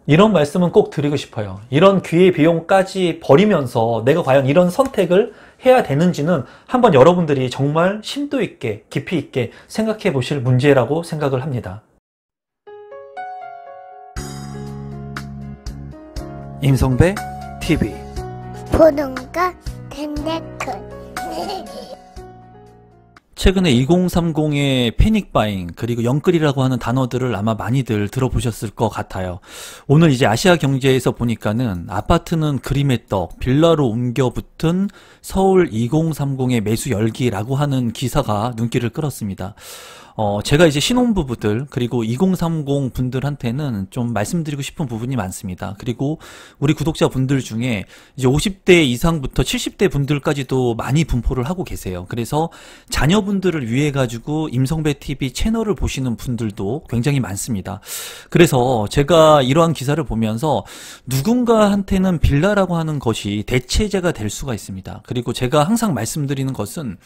이런 말씀은 꼭 드리고 싶어요. 이런 기회 비용까지 버리면서 내가 과연 이런 선택을 해야 되는지는 한번 여러분들이 정말 심도 있게 깊이 있게 생각해 보실 문제라고 생각을 합니다. 임성배 TV 보동과 덴데크 최근에 2030의 패닉바잉 그리고 영끌이라고 하는 단어들을 아마 많이들 들어보셨을 것 같아요. 오늘 이제 아시아경제에서 보니까는 아파트는 그림의 떡, 빌라로 옮겨 붙은 서울 2030의 매수 열기라고 하는 기사가 눈길을 끌었습니다. 제가 이제 신혼부부들 그리고 2030 분들한테는 좀 말씀드리고 싶은 부분이 많습니다. 그리고 우리 구독자분들 중에 이제 50대 이상부터 70대 분들까지도 많이 분포를 하고 계세요. 그래서 자녀분들을 위해 가지고 임성배 TV 채널을 보시는 분들도 굉장히 많습니다. 그래서 제가 이러한 기사를 보면서 누군가한테는 빌라라고 하는 것이 대체제가 될 수가 있습니다. 그리고 제가 항상 말씀드리는 것은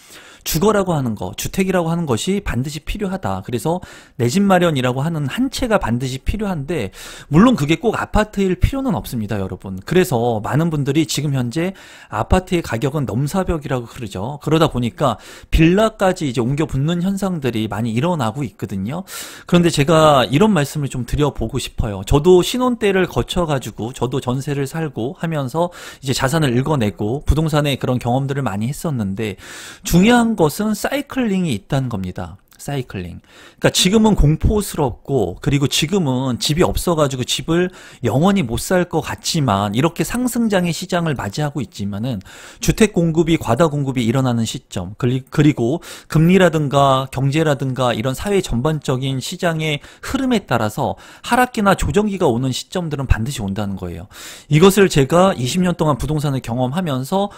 주거라고 하는 것, 주택이라고 하는 것이 반드시 필요하다. 그래서 내 집 마련이라고 하는 한 채가 반드시 필요한데 물론 그게 꼭 아파트일 필요는 없습니다, 여러분. 그래서 많은 분들이 지금 현재 아파트의 가격은 넘사벽이라고 그러죠. 그러다 보니까 빌라까지 이제 옮겨 붙는 현상들이 많이 일어나고 있거든요. 그런데 제가 이런 말씀을 좀 드려보고 싶어요. 저도 신혼 때를 거쳐가지고 저도 전세를 살고 하면서 이제 자산을 읽어내고 부동산의 그런 경험들을 많이 했었는데 중요한 것은 사이클링이 있다는 겁니다. 사이클링. 그러니까 지금은 공포스럽고 그리고 지금은 집이 없어가지고 집을 영원히 못 살 것 같지만 이렇게 상승장의 시장을 맞이하고 있지만은 주택 공급이 과다 공급이 일어나는 시점 그리고 금리라든가 경제라든가 이런 사회 전반적인 시장의 흐름에 따라서 하락기나 조정기가 오는 시점들은 반드시 온다는 거예요. 이것을 제가 20년 동안 부동산을 경험하면서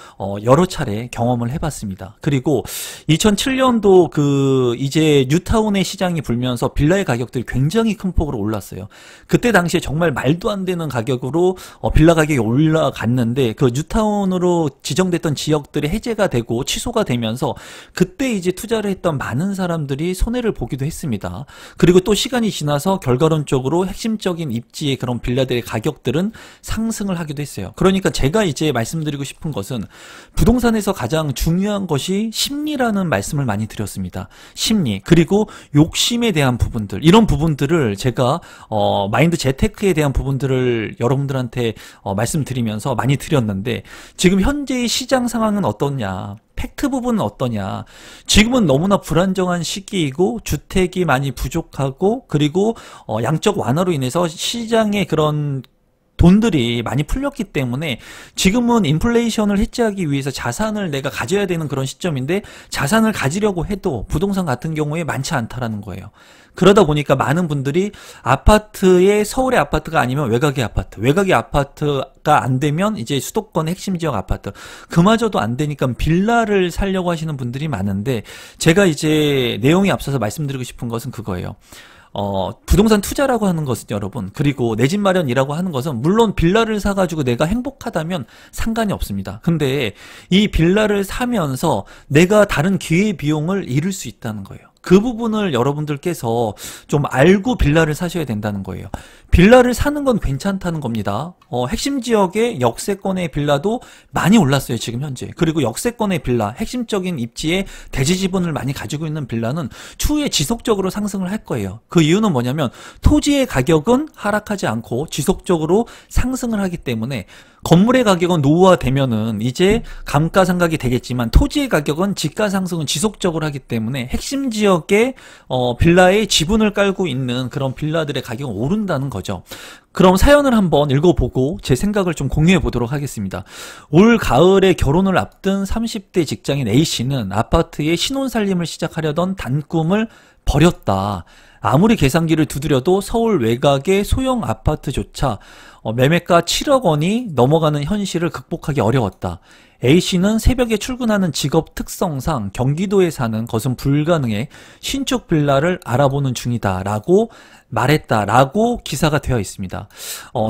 여러 차례 경험을 해봤습니다. 그리고 2007년도 이제 뉴타운의 시장이 불면서 빌라의 가격들이 굉장히 큰 폭으로 올랐어요. 그때 당시에 정말 말도 안 되는 가격으로 빌라 가격이 올라갔는데 그 뉴타운으로 지정됐던 지역들이 해제가 되고 취소가 되면서 그때 이제 투자를 했던 많은 사람들이 손해를 보기도 했습니다. 그리고 또 시간이 지나서 결과론적으로 핵심적인 입지의 그런 빌라들의 가격들은 상승을 하기도 했어요. 그러니까 제가 이제 말씀드리고 싶은 것은 부동산에서 가장 중요한 것이 심리라는 말씀을 많이 드렸습니다. 심리. 그리고 욕심에 대한 부분들, 이런 부분들을 제가 마인드 재테크에 대한 부분들을 여러분들한테 말씀드리면서 많이 드렸는데 지금 현재의 시장 상황은 어떠냐, 팩트 부분은 어떠냐. 지금은 너무나 불안정한 시기이고 주택이 많이 부족하고 그리고 양적 완화로 인해서 시장의 그런 돈들이 많이 풀렸기 때문에 지금은 인플레이션을 해지하기 위해서 자산을 내가 가져야 되는 그런 시점인데 자산을 가지려고 해도 부동산 같은 경우에 많지 않다라는 거예요. 그러다 보니까 많은 분들이 아파트에 서울의 아파트가 아니면 외곽의 아파트가 안 되면 이제 수도권 핵심 지역 아파트 그마저도 안 되니까 빌라를 살려고 하시는 분들이 많은데 제가 이제 내용에 앞서서 말씀드리고 싶은 것은 그거예요. 부동산 투자라고 하는 것은 여러분 그리고 내 집 마련이라고 하는 것은 물론 빌라를 사가지고 내가 행복하다면 상관이 없습니다. 근데 이 빌라를 사면서 내가 다른 기회비용을 잃을 수 있다는 거예요. 그 부분을 여러분들께서 좀 알고 빌라를 사셔야 된다는 거예요. 빌라를 사는 건 괜찮다는 겁니다. 핵심 지역의 역세권의 빌라도 많이 올랐어요, 지금 현재. 그리고 역세권의 빌라, 핵심적인 입지에 대지 지분을 많이 가지고 있는 빌라는 추후에 지속적으로 상승을 할 거예요. 그 이유는 뭐냐면 토지의 가격은 하락하지 않고 지속적으로 상승을 하기 때문에 건물의 가격은 노후화되면은 이제 감가상각이 되겠지만 토지의 가격은 지가 상승은 지속적으로 하기 때문에 핵심 지역에 빌라의 지분을 깔고 있는 그런 빌라들의 가격은 오른다는 거죠. 그럼 사연을 한번 읽어보고 제 생각을 좀 공유해 보도록 하겠습니다. 올 가을에 결혼을 앞둔 30대 직장인 A씨는 아파트에 신혼살림을 시작하려던 단꿈을 버렸다. 아무리 계산기를 두드려도 서울 외곽의 소형 아파트조차 매매가 7억 원이 넘어가는 현실을 극복하기 어려웠다. A씨는 새벽에 출근하는 직업 특성상 경기도에 사는 것은 불가능해 신축 빌라를 알아보는 중이다 라고 말했다라고 기사가 되어 있습니다.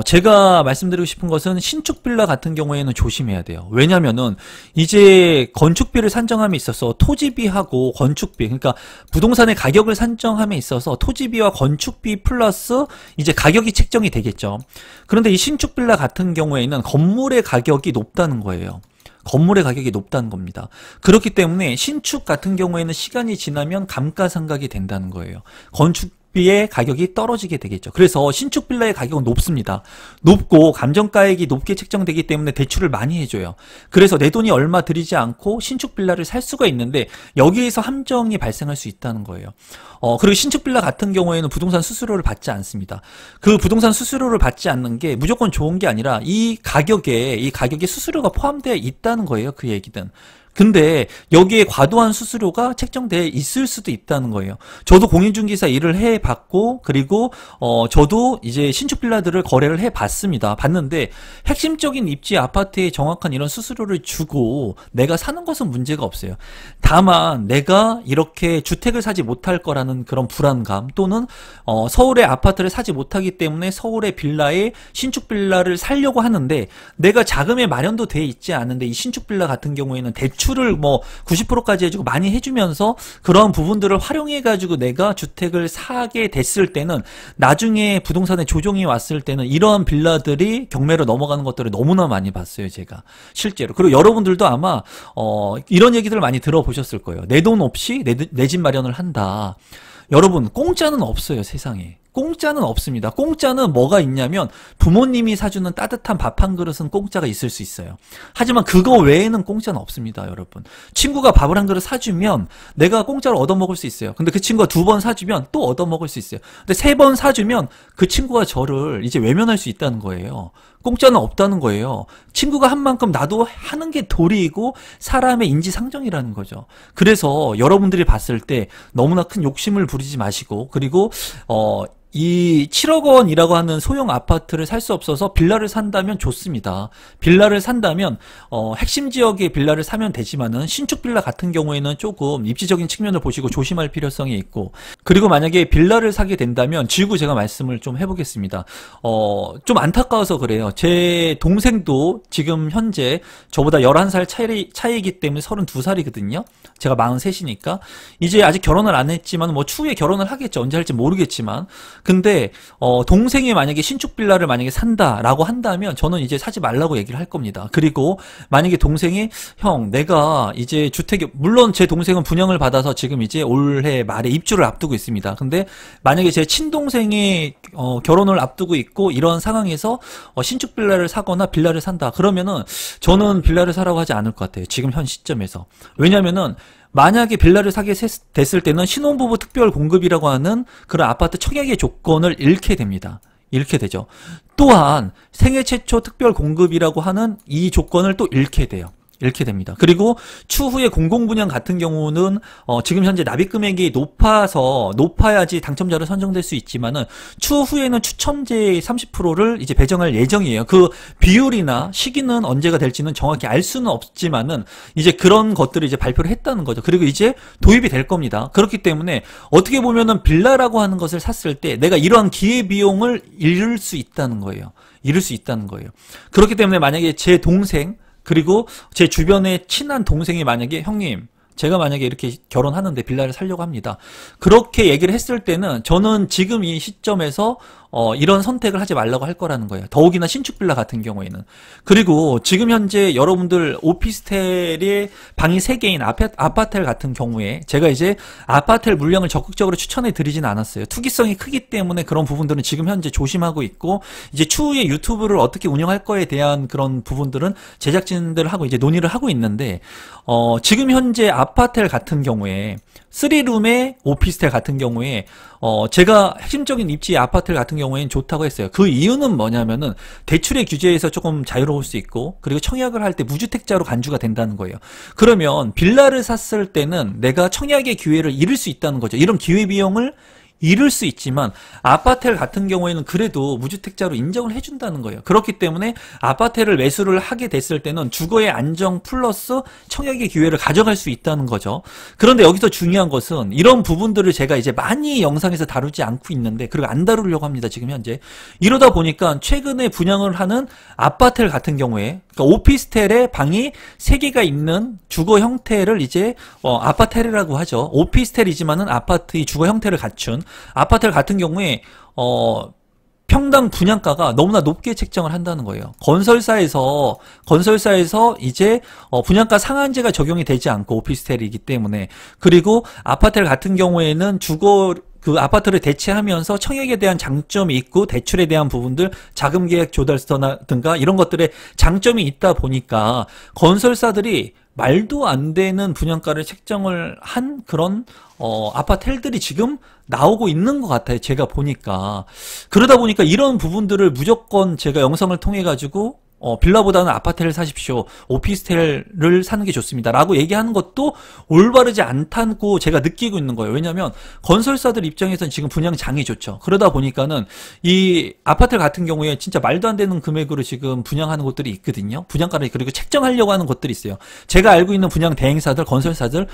제가 말씀드리고 싶은 것은 신축 빌라 같은 경우에는 조심해야 돼요. 왜냐면은 이제 건축비를 산정함에 있어서 토지비하고 건축비, 그러니까 부동산의 가격을 산정함에 있어서 토지비와 건축비 플러스 이제 가격이 책정이 되겠죠. 그런데 이 신축 빌라 같은 경우에는 건물의 가격이 높다는 거예요. 건물의 가격이 높다는 겁니다. 그렇기 때문에 신축 같은 경우에는 시간이 지나면 감가상각이 된다는 거예요. 건축비의 가격이 떨어지게 되겠죠. 그래서 신축 빌라의 가격은 높습니다. 높고 감정가액이 높게 책정되기 때문에 대출을 많이 해줘요. 그래서 내 돈이 얼마 들이지 않고 신축 빌라를 살 수가 있는데 여기에서 함정이 발생할 수 있다는 거예요. 그리고 신축 빌라 같은 경우에는 부동산 수수료를 받지 않습니다. 그 부동산 수수료를 받지 않는 게 무조건 좋은 게 아니라 이 가격에 수수료가 포함되어 있다는 거예요. 그 얘기든. 근데 여기에 과도한 수수료가 책정되어 있을 수도 있다는 거예요. 저도 공인중개사 일을 해봤고, 그리고 저도 이제 신축 빌라들을 거래를 해봤습니다. 봤는데 핵심적인 입지 아파트에 정확한 이런 수수료를 주고 내가 사는 것은 문제가 없어요. 다만 내가 이렇게 주택을 사지 못할 거라는 그런 불안감, 또는 서울의 아파트를 사지 못하기 때문에 서울의 빌라에 신축 빌라를 사려고 하는데 내가 자금에 마련도 돼 있지 않은데 이 신축 빌라 같은 경우에는 대출을 뭐 90%까지 해주고 많이 해주면서 그런 부분들을 활용해가지고 내가 주택을 사게 됐을 때는 나중에 부동산에 조정이 왔을 때는 이러한 빌라들이 경매로 넘어가는 것들을 너무나 많이 봤어요, 제가 실제로. 그리고 여러분들도 아마 이런 얘기들을 많이 들어보셨을 거예요. 내 돈 없이 내 집 마련을 한다. 여러분, 공짜는 없어요, 세상에. 공짜는 없습니다. 공짜는 뭐가 있냐면 부모님이 사주는 따뜻한 밥 한 그릇은 공짜가 있을 수 있어요. 하지만 그거 외에는 공짜는 없습니다, 여러분. 친구가 밥을 한 그릇 사주면 내가 공짜로 얻어먹을 수 있어요. 근데 그 친구가 2번 사주면 또 얻어먹을 수 있어요. 근데 3번 사주면 그 친구가 저를 이제 외면할 수 있다는 거예요. 공짜는 없다는 거예요. 친구가 한 만큼 나도 하는 게 도리이고 사람의 인지상정이라는 거죠. 그래서 여러분들이 봤을 때 너무나 큰 욕심을 부리지 마시고, 그리고 이 7억 원이라고 하는 소형 아파트를 살 수 없어서 빌라를 산다면 좋습니다. 빌라를 산다면 핵심 지역의 빌라를 사면 되지만은 신축 빌라 같은 경우에는 조금 입지적인 측면을 보시고 조심할 필요성이 있고, 그리고 만약에 빌라를 사게 된다면 지우고 제가 말씀을 좀 해보겠습니다. 좀 안타까워서 그래요. 제 동생도 지금 현재 저보다 11살 차이기 때문에 32살이거든요. 제가 43이니까 이제 아직 결혼을 안 했지만 뭐 추후에 결혼을 하겠죠. 언제 할지 모르겠지만. 근데 동생이 만약에 신축 빌라를 만약에 산다라고 한다면 저는 이제 사지 말라고 얘기를 할 겁니다. 그리고 만약에 동생이 형, 내가 이제 주택이, 물론 제 동생은 분양을 받아서 지금 이제 올해 말에 입주를 앞두고 있습니다. 근데 만약에 제 친동생이 결혼을 앞두고 있고 이런 상황에서 신축 빌라를 사거나 빌라를 산다 그러면은 저는 빌라를 사라고 하지 않을 것 같아요, 지금 현 시점에서. 왜냐면은 만약에 빌라를 사게 됐을 때는 신혼부부 특별 공급이라고 하는 그런 아파트 청약의 조건을 잃게 됩니다. 잃게 되죠. 또한 생애 최초 특별 공급이라고 하는 이 조건을 또 잃게 돼요. 잃게 됩니다. 그리고 추후에 공공분양 같은 경우는 지금 현재 납입 금액이 높아야지 당첨자로 선정될 수 있지만은 추후에는 추첨제의 30%를 이제 배정할 예정이에요. 그 비율이나 시기는 언제가 될지는 정확히 알 수는 없지만은 이제 그런 것들을 이제 발표를 했다는 거죠. 그리고 이제 도입이 될 겁니다. 그렇기 때문에 어떻게 보면은 빌라라고 하는 것을 샀을 때 내가 이러한 기회비용을 잃을 수 있다는 거예요. 잃을 수 있다는 거예요. 그렇기 때문에 만약에 제 동생, 그리고 제 주변에 친한 동생이 만약에 형님, 제가 만약에 이렇게 결혼하는데 빌라를 사려고 합니다. 그렇게 얘기를 했을 때는 저는 지금 이 시점에서 이런 선택을 하지 말라고 할 거라는 거예요. 더욱이나 신축 빌라 같은 경우에는. 그리고 지금 현재 여러분들 오피스텔에 방이 3개인 아파텔 같은 경우에 제가 이제 아파텔 물량을 적극적으로 추천해 드리진 않았어요. 투기성이 크기 때문에 그런 부분들은 지금 현재 조심하고 있고, 이제 추후에 유튜브를 어떻게 운영할 거에 대한 그런 부분들은 제작진들하고 이제 논의를 하고 있는데, 지금 현재 아파텔 같은 경우에 3룸의 오피스텔 같은 경우에 제가 핵심적인 입지 아파텔 같은 경우에는 좋다고 했어요. 그 이유는 뭐냐면은 대출의 규제에서 조금 자유로울 수 있고, 그리고 청약을 할 때 무주택자로 간주가 된다는 거예요. 그러면 빌라를 샀을 때는 내가 청약의 기회를 잃을 수 있다는 거죠. 이런 기회비용을 잃을 수 있지만 아파텔 같은 경우에는 그래도 무주택자로 인정을 해준다는 거예요. 그렇기 때문에 아파텔을 매수를 하게 됐을 때는 주거의 안정 플러스 청약의 기회를 가져갈 수 있다는 거죠. 그런데 여기서 중요한 것은 이런 부분들을 제가 이제 많이 영상에서 다루지 않고 있는데, 그리고 안 다루려고 합니다, 지금 현재. 이러다 보니까 최근에 분양을 하는 아파텔 같은 경우에 그러니까 오피스텔에 방이 3개가 있는 주거 형태를 이제 아파텔이라고 하죠. 오피스텔이지만은 아파트의 주거 형태를 갖춘 아파텔 같은 경우에 평당 분양가가 너무나 높게 책정을 한다는 거예요. 건설사에서 이제 분양가 상한제가 적용이 되지 않고 오피스텔이기 때문에, 그리고 아파텔 같은 경우에는 그 아파트를 대체하면서 청약에 대한 장점이 있고 대출에 대한 부분들, 자금 계획 조달서라든가 이런 것들에 장점이 있다 보니까 건설사들이 말도 안 되는 분양가를 책정을 한 그런 아파텔들이 지금 나오고 있는 것 같아요. 제가 보니까. 그러다 보니까 이런 부분들을 무조건 제가 영상을 통해 가지고 빌라보다는 아파트를 사십시오, 오피스텔을 사는 게 좋습니다 라고 얘기하는 것도 올바르지 않다고 제가 느끼고 있는 거예요. 왜냐하면 건설사들 입장에서는 지금 분양장이 좋죠. 그러다 보니까는 이 아파트 같은 경우에 진짜 말도 안 되는 금액으로 지금 분양하는 곳들이 있거든요. 분양가를 그리고 책정하려고 하는 곳들이 있어요. 제가 알고 있는 분양 대행사들, 건설사들,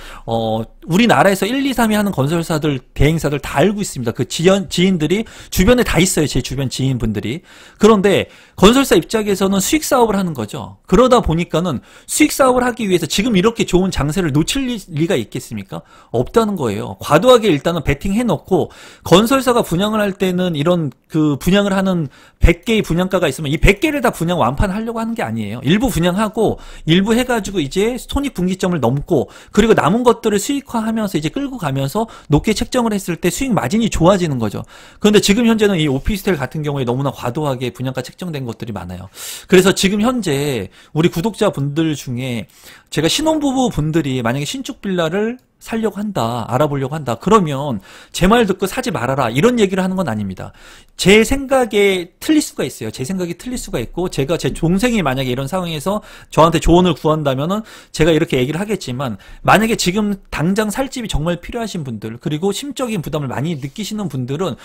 우리나라에서 1, 2, 3위 하는 건설사들, 대행사들 다 알고 있습니다. 그 지인들이 주변에 다 있어요. 제 주변 지인분들이. 그런데 건설사 입장에서는 수익 사업을 하는 거죠. 그러다 보니까는 수익 사업을 하기 위해서 지금 이렇게 좋은 장세를 놓칠 리가 있겠습니까? 없다는 거예요. 과도하게 일단은 베팅해 놓고, 건설사가 분양을 할 때는 이런 그 분양을 하는 100개의 분양가가 있으면 이 100개를 다 분양 완판하려고 하는 게 아니에요. 일부 분양하고 일부 해가지고 이제 손익분기점을 넘고, 그리고 남은 것들을 수익화하면서 이제 끌고 가면서 높게 책정을 했을 때 수익 마진이 좋아지는 거죠. 그런데 지금 현재는 이 오피스텔 같은 경우에 너무나 과도하게 분양가 책정된 것들이 많아요. 그래서 지금 현재 우리 구독자분들 중에 제가 신혼부부 분들이 만약에 신축 빌라를 살려고 한다, 알아보려고 한다, 그러면 제 말 듣고 사지 말아라 이런 얘기를 하는 건 아닙니다. 제 생각에 틀릴 수가 있어요. 제 생각이 틀릴 수가 있고, 제가 제 동생이 만약에 이런 상황에서 저한테 조언을 구한다면은 제가 이렇게 얘기를 하겠지만, 만약에 지금 당장 살 집이 정말 필요하신 분들, 그리고 심적인 부담을 많이 느끼시는 분들은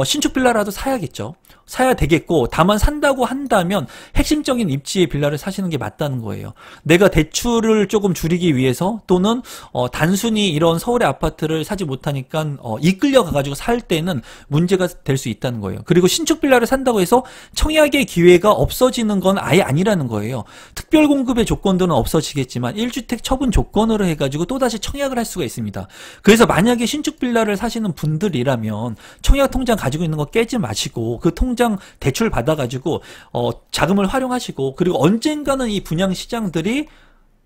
신축 빌라라도 사야겠죠. 사야 되겠고, 다만 산다고 한다면 핵심적인 입지의 빌라를 사시는 게 맞다는 거예요. 내가 대출을 조금 줄이기 위해서, 또는 단순히 이런 서울의 아파트를 사지 못하니까 이끌려 가가지고 살 때는 문제가 될 수 있다는 거예요. 그리고 신축 빌라를 산다고 해서 청약의 기회가 없어지는 건 아예 아니라는 거예요. 특별 공급의 조건들은 없어지겠지만 1주택 처분 조건으로 해가지고 또다시 청약을 할 수가 있습니다. 그래서 만약에 신축 빌라를 사시는 분들이라면 청약 통장 가지고 있는 거 깨지 마시고, 그 통장 대출 받아가지고 자금을 활용하시고, 그리고 언젠가는 이 분양 시장들이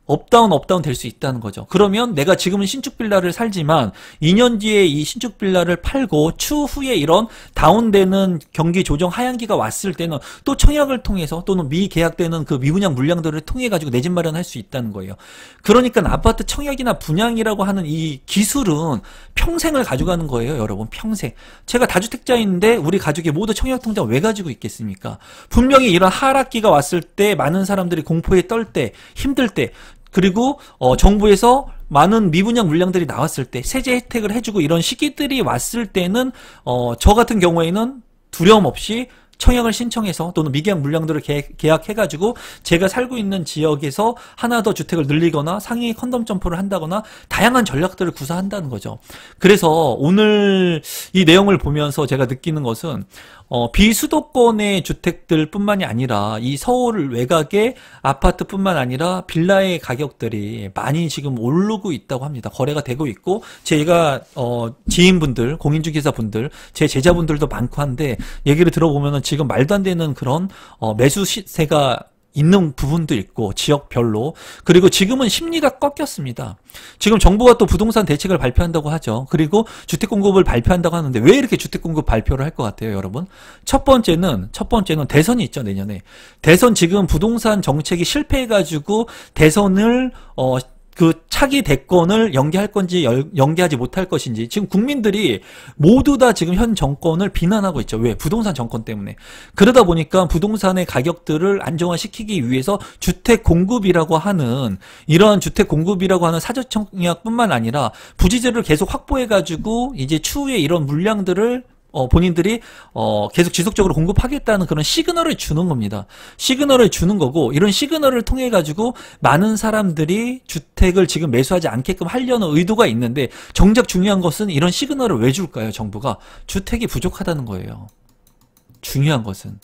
업다운 될 수 있다는 거죠. 그러면 내가 지금은 신축 빌라를 살지만 2년 뒤에 이 신축 빌라를 팔고 추후에 이런 다운되는 경기 조정 하향기가 왔을 때는 또 청약을 통해서, 또는 미계약되는 그 미분양 물량들을 통해 가지고 내 집 마련할 수 있다는 거예요. 그러니까 아파트 청약이나 분양이라고 하는 이 기술은 평생을 가져가는 거예요, 여러분. 평생. 제가 다주택자인데 우리 가족이 모두 청약 통장 왜 가지고 있겠습니까? 분명히 이런 하락기가 왔을 때, 많은 사람들이 공포에 떨 때, 힘들 때, 그리고 정부에서 많은 미분양 물량들이 나왔을 때, 세제 혜택을 해주고 이런 시기들이 왔을 때는 저 같은 경우에는 두려움 없이 청약을 신청해서, 또는 미계약 물량들을 계약해가지고 제가 살고 있는 지역에서 하나 더 주택을 늘리거나 상위 컨덤 점포를 한다거나 다양한 전략들을 구사한다는 거죠. 그래서 오늘 이 내용을 보면서 제가 느끼는 것은 비수도권의 주택들 뿐만이 아니라 이 서울 외곽의 아파트 뿐만 아니라 빌라의 가격들이 많이 지금 오르고 있다고 합니다. 거래가 되고 있고, 제가 지인분들, 공인중개사분들, 제 제자분들도 많고 한데, 얘기를 들어보면은 지금 말도 안 되는 그런 매수 시세가 있는 부분도 있고, 지역별로. 그리고 지금은 심리가 꺾였습니다. 지금 정부가 또 부동산 대책을 발표한다고 하죠. 그리고 주택 공급을 발표한다고 하는데, 왜 이렇게 주택 공급 발표를 할 것 같아요, 여러분? 첫 번째는 대선이 있죠, 내년에. 대선, 지금 부동산 정책이 실패해가지고 대선을 그 차기 대권을 연기할 건지 연기하지 못할 것인지, 지금 국민들이 모두 다 지금 현 정권을 비난하고 있죠. 왜? 부동산 정권 때문에. 그러다 보니까 부동산의 가격들을 안정화시키기 위해서 주택 공급이라고 하는, 이러한 주택 공급이라고 하는 사전청약뿐만 아니라 부지지를 계속 확보해가지고 이제 추후에 이런 물량들을 본인들이 계속 지속적으로 공급하겠다는 그런 시그널을 주는 겁니다. 시그널을 주는 거고, 이런 시그널을 통해 가지고 많은 사람들이 주택을 지금 매수하지 않게끔 하려는 의도가 있는데, 정작 중요한 것은 이런 시그널을 왜 줄까요? 정부가 주택이 부족하다는 거예요. 중요한 것은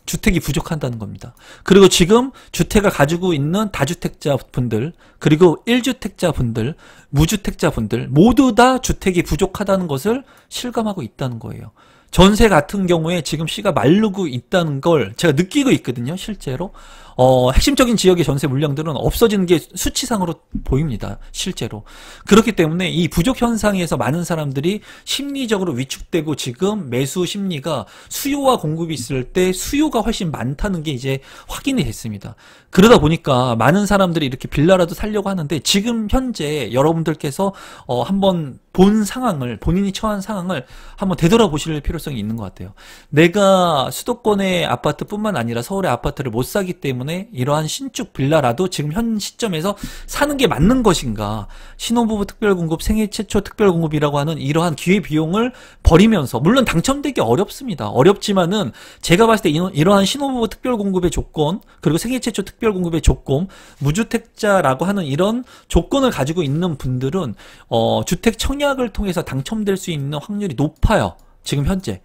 주택이 부족한다는 겁니다. 그리고 지금 주택을 가지고 있는 다주택자분들, 그리고 1주택자분들, 무주택자분들 모두 다 주택이 부족하다는 것을 실감하고 있다는 거예요. 전세 같은 경우에 지금 시가 마르고 있다는 걸 제가 느끼고 있거든요, 실제로. 핵심적인 지역의 전세 물량들은 없어지는 게 수치상으로 보입니다, 실제로. 그렇기 때문에 이 부족 현상에서 많은 사람들이 심리적으로 위축되고 지금 매수 심리가 수요와 공급이 있을 때 수요가 훨씬 많다는 게 이제 확인이 됐습니다. 그러다 보니까 많은 사람들이 이렇게 빌라라도 살려고 하는데 지금 현재 여러분들께서 한번 본 상황을, 본인이 처한 상황을 한번 되돌아보실 필요성이 있는 것 같아요. 내가 수도권의 아파트뿐만 아니라 서울의 아파트를 못 사기 때문에 이러한 신축 빌라라도 지금 현 시점에서 사는 게 맞는 것인가? 신혼부부 특별공급, 생애 최초 특별공급이라고 하는 이러한 기회비용을 버리면서, 물론 당첨되기 어렵습니다. 어렵지만은 제가 봤을 때 이러한 신혼부부 특별공급의 조건, 그리고 생애 최초 특별공급의 조건, 무주택자라고 하는 이런 조건을 가지고 있는 분들은 주택 청약을 통해서 당첨될 수 있는 확률이 높아요. 지금 현재.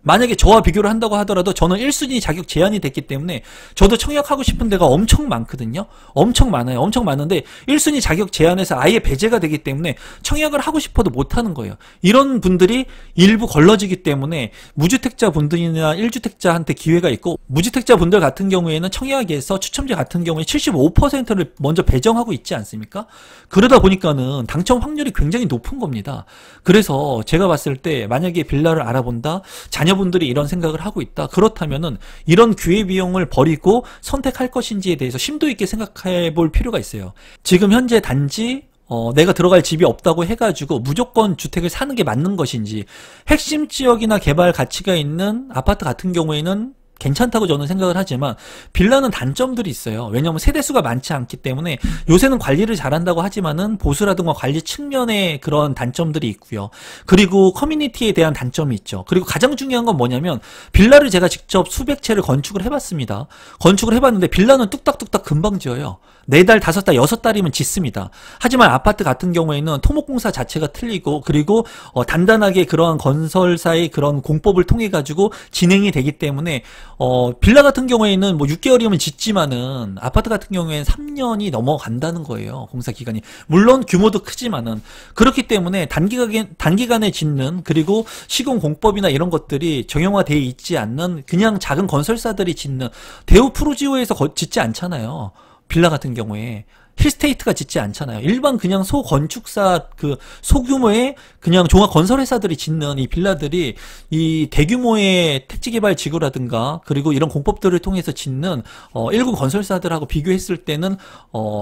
만약에 저와 비교를 한다고 하더라도 저는 1순위 자격 제한이 됐기 때문에 저도 청약하고 싶은 데가 엄청 많거든요. 엄청 많아요. 엄청 많은데 1순위 자격 제한에서 아예 배제가 되기 때문에 청약을 하고 싶어도 못하는 거예요. 이런 분들이 일부 걸러지기 때문에 무주택자 분들이나 1주택자한테 기회가 있고, 무주택자 분들 같은 경우에는 청약에서 추첨제 같은 경우에 75%를 먼저 배정하고 있지 않습니까? 그러다 보니까는 당첨 확률이 굉장히 높은 겁니다. 그래서 제가 봤을 때 만약에 빌라를 알아본다, 자녀분들이 이런 생각을 하고 있다, 그렇다면은 이런 기회비용을 버리고 선택할 것인지에 대해서 심도 있게 생각해 볼 필요가 있어요. 지금 현재 단지 내가 들어갈 집이 없다고 해가지고 무조건 주택을 사는 게 맞는 것인지, 핵심 지역이나 개발 가치가 있는 아파트 같은 경우에는 괜찮다고 저는 생각을 하지만 빌라는 단점들이 있어요. 왜냐하면 세대수가 많지 않기 때문에 요새는 관리를 잘한다고 하지만은 보수라든가 관리 측면에 그런 단점들이 있고요. 그리고 커뮤니티에 대한 단점이 있죠. 그리고 가장 중요한 건 뭐냐면, 빌라를 제가 직접 수백 채를 건축을 해봤습니다. 건축을 해봤는데 빌라는 뚝딱뚝딱 금방 지어요. 4달, 5달, 6달이면 짓습니다. 하지만 아파트 같은 경우에는 토목공사 자체가 틀리고, 그리고 단단하게 그러한 건설사의 그런 공법을 통해 가지고 진행이 되기 때문에 빌라 같은 경우에는 뭐 6개월이면 짓지만은 아파트 같은 경우에는 3년이 넘어간다는 거예요, 공사 기간이. 물론 규모도 크지만은. 그렇기 때문에 단기간에 짓는, 그리고 시공 공법이나 이런 것들이 정형화되어 있지 않는 그냥 작은 건설사들이 짓는, 대우 프로지오에서 짓지 않잖아요, 빌라 같은 경우에. 힐스테이트가 짓지 않잖아요. 일반 그냥 소건축사, 소규모의 그냥 종합건설회사들이 짓는 이 빌라들이 이 대규모의 택지개발 지구라든가, 그리고 이런 공법들을 통해서 짓는 일군 건설사들하고 비교했을 때는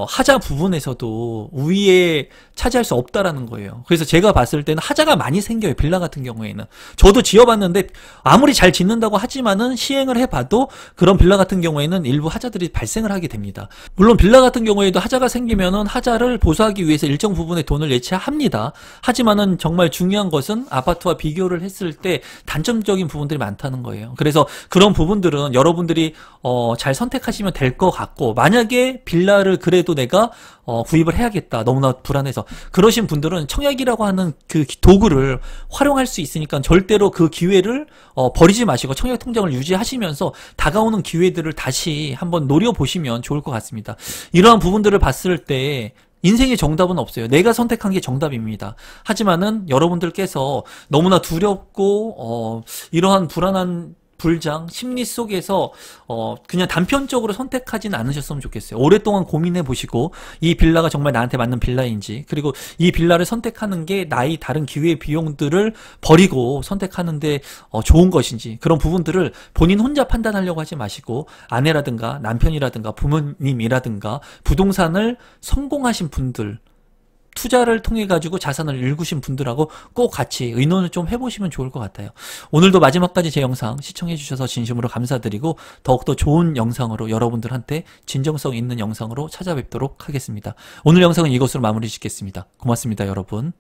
하자 부분에서도 우위에 차지할 수 없다라는 거예요. 그래서 제가 봤을 때는 하자가 많이 생겨요, 빌라 같은 경우에는. 저도 지어봤는데 아무리 잘 짓는다고 하지만은 시행을 해봐도 그런 빌라 같은 경우에는 일부 하자들이 발생을 하게 됩니다. 물론 빌라 같은 경우에도 하자가 생기면은 하자를 보수하기 위해서 일정 부분의 돈을 예치합니다. 하지만은 정말 중요한 것은 아파트와 비교를 했을 때 단점적인 부분들이 많다는 거예요. 그래서 그런 부분들은 여러분들이 잘 선택하시면 될 것 같고, 만약에 빌라를 그래도 내가 구입을 해야겠다, 너무나 불안해서, 그러신 분들은 청약이라고 하는 그 도구를 활용할 수 있으니까 절대로 그 기회를 버리지 마시고 청약 통장을 유지하시면서 다가오는 기회들을 다시 한번 노려보시면 좋을 것 같습니다. 이러한 부분들을 봤을 때 인생의 정답은 없어요. 내가 선택한 게 정답입니다. 하지만은 여러분들께서 너무나 두렵고 이러한 불안한 불장 심리 속에서 그냥 단편적으로 선택하지는 않으셨으면 좋겠어요. 오랫동안 고민해 보시고 이 빌라가 정말 나한테 맞는 빌라인지, 그리고 이 빌라를 선택하는 게 나의 다른 기회 비용들을 버리고 선택하는데 좋은 것인지, 그런 부분들을 본인 혼자 판단하려고 하지 마시고 아내라든가 남편이라든가 부모님이라든가 부동산을 성공하신 분들, 투자를 통해 가지고 자산을 일구신 분들하고 꼭 같이 의논을 좀 해보시면 좋을 것 같아요. 오늘도 마지막까지 제 영상 시청해 주셔서 진심으로 감사드리고, 더욱더 좋은 영상으로 여러분들한테 진정성 있는 영상으로 찾아뵙도록 하겠습니다. 오늘 영상은 이것으로 마무리 짓겠습니다. 고맙습니다, 여러분.